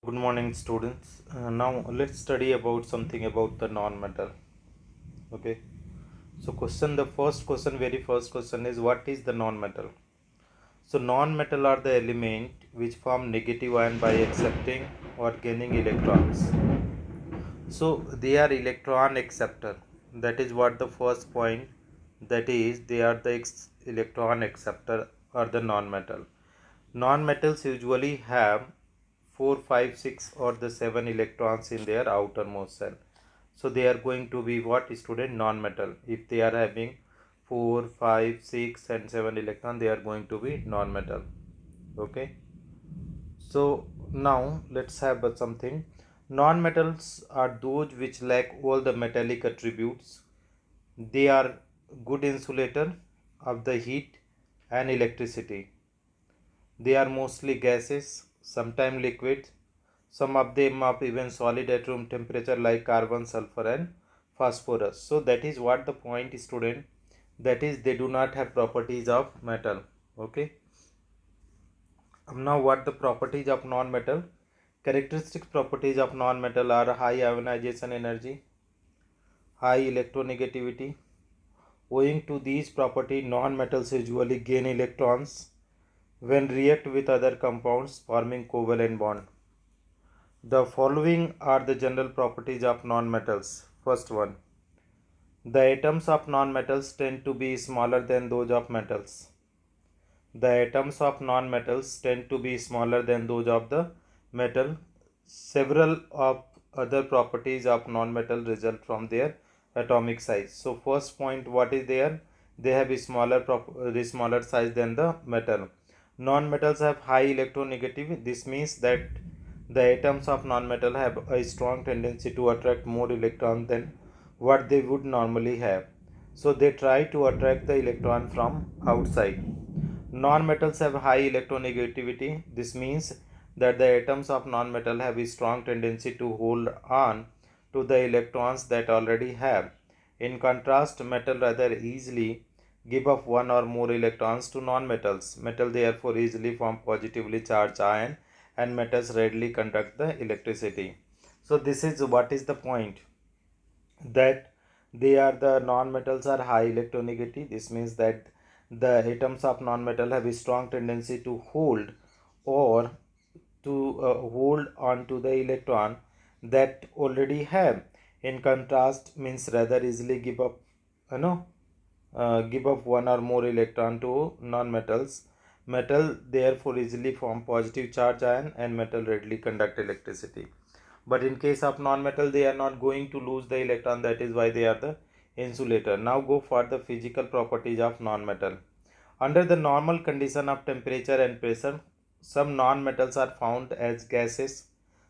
Good morning, students. Now let's study about something about the non-metal. Okay. So very first question is, what is the non-metal? So non-metal are the element which form negative ion by accepting or gaining electrons. So they are electron acceptor. That is what the first point. That is, they are the electron acceptor or the non-metal. Non-metals usually have 4, 5, 6 or the 7 electrons in their outermost shell. So they are going to be what, student? Non-metal. If they are having 4, 5, 6 and 7 electron, they are going to be non-metal. Okay. So now let's have something. Non-metals are those which lack all the metallic attributes. They are good insulator of the heat and electricity. They are mostly gases, sometimes liquid. Some of them are even solid at room temperature like carbon, sulfur and phosphorus. So that is what the point, student. That is, they do not have properties of metal. Okay. Now what the properties of non-metal? Characteristic properties of non-metal are high ionization energy, high electronegativity. Owing to these properties, non-metals usually gain electrons when react with other compounds forming covalent bond. The following are the general properties of nonmetals. First one, the atoms of nonmetals tend to be smaller than those of metals. The atoms of nonmetals tend to be smaller than those of the metal. Several of other properties of nonmetal result from their atomic size. So first point, what is there? They have a smaller size than the metal. Non-metals have high electronegativity. This means that the atoms of non-metal have a strong tendency to attract more electrons than what they would normally have. So they try to attract the electron from outside. Non-metals have high electronegativity. This means that the atoms of non-metal have a strong tendency to hold on to the electrons that already have. In contrast, metal rather easily give up one or more electrons to non-metals. Metal therefore easily form positively charged ion, and metals readily conduct the electricity. So this is what is the point, that they are the non-metals are high electronegativity. This means that the atoms of non-metal have a strong tendency to hold or to hold on to the electron that already have. In contrast, means rather easily give up, give up one or more electron to non-metals. Metal therefore easily form positive charge ion, and metal readily conduct electricity. But in case of non-metal, they are not going to lose the electron. That is why they are the insulator. Now go for the physical properties of non-metal. Under the normal condition of temperature and pressure, some non-metals are found as gases,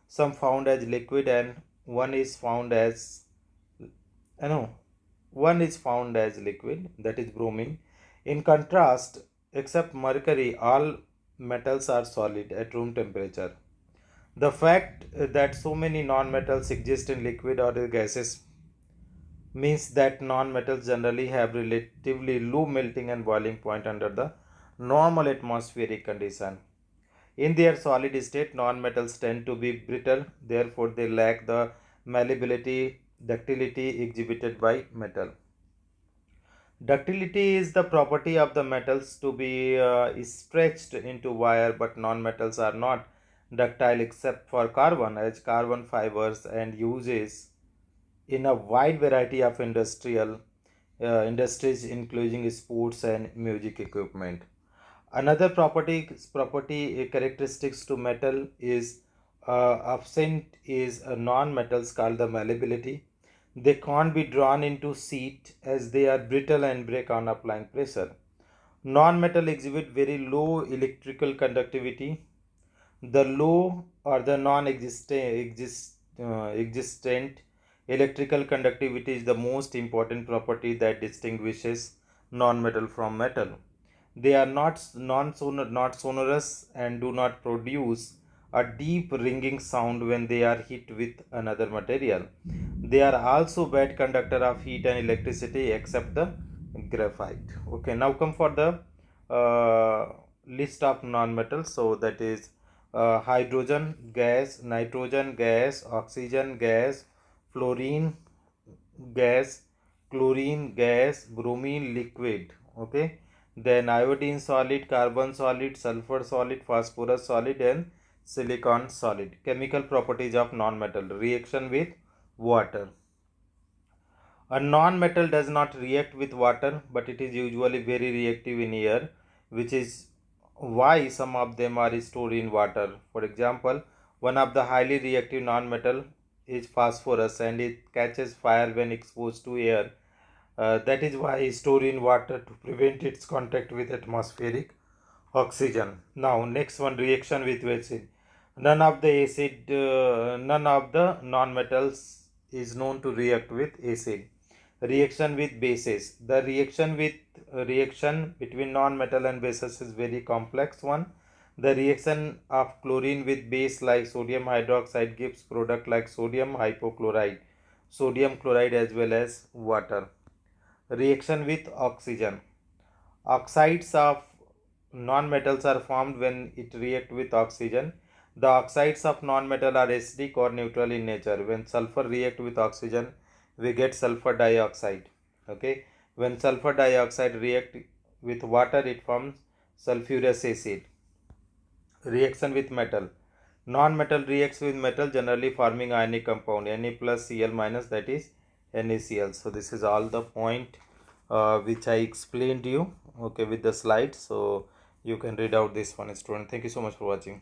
some found as liquid, and one is found as one is found as liquid, that is bromine. In contrast, except mercury, all metals are solid at room temperature. The fact that so many non-metals exist in liquid or gases means that non-metals generally have relatively low melting and boiling point under the normal atmospheric condition. In their solid state, non-metals tend to be brittle, therefore they lack the malleability, ductility exhibited by metal. Ductility is the property of the metals to be stretched into wire, but non-metals are not ductile except for carbon, as carbon fibers and uses in a wide variety of industries including sports and music equipment. Another property characteristics to metal is absent is a non-metals called the malleability. They can't be drawn into sheet as they are brittle and break on applying pressure. Non-metal exhibit very low electrical conductivity. The low or the existent electrical conductivity is the most important property that distinguishes non-metal from metal. They are not sonorous and do not produce a deep ringing sound when they are hit with another material. They are also bad conductor of heat and electricity except the graphite. Okay, now come for the list of non-metals. So that is hydrogen gas, nitrogen gas, oxygen gas, fluorine gas, chlorine gas, bromine liquid. Okay, then iodine solid, carbon solid, sulfur solid, phosphorus solid, and silicon solid. Chemical properties of non-metal. Reaction with water. A non-metal does not react with water, but it is usually very reactive in air, which is why some of them are stored in water. For example, one of the highly reactive non-metal is phosphorus, and it catches fire when exposed to air. That is why it's stored in water to prevent its contact with atmospheric oxygen. Now, next one, reaction with acid. None of the non-metals is known to react with acid. Reaction with bases. The reaction between non-metal and bases is very complex one. The reaction of chlorine with base like sodium hydroxide gives product like sodium hypochlorite, sodium chloride as well as water. Reaction with oxygen. Oxides of non-metals are formed when it reacts with oxygen. The oxides of non-metal are acidic or neutral in nature. When sulfur reacts with oxygen, we get sulfur dioxide. Okay. When sulfur dioxide reacts with water, it forms sulfurous acid. Reaction with metal. Non-metal reacts with metal, generally forming ionic compound Na plus Cl minus, that is NaCl. So this is all the point which I explained to you, okay, with the slides. So you can read out this one, student. Thank you so much for watching.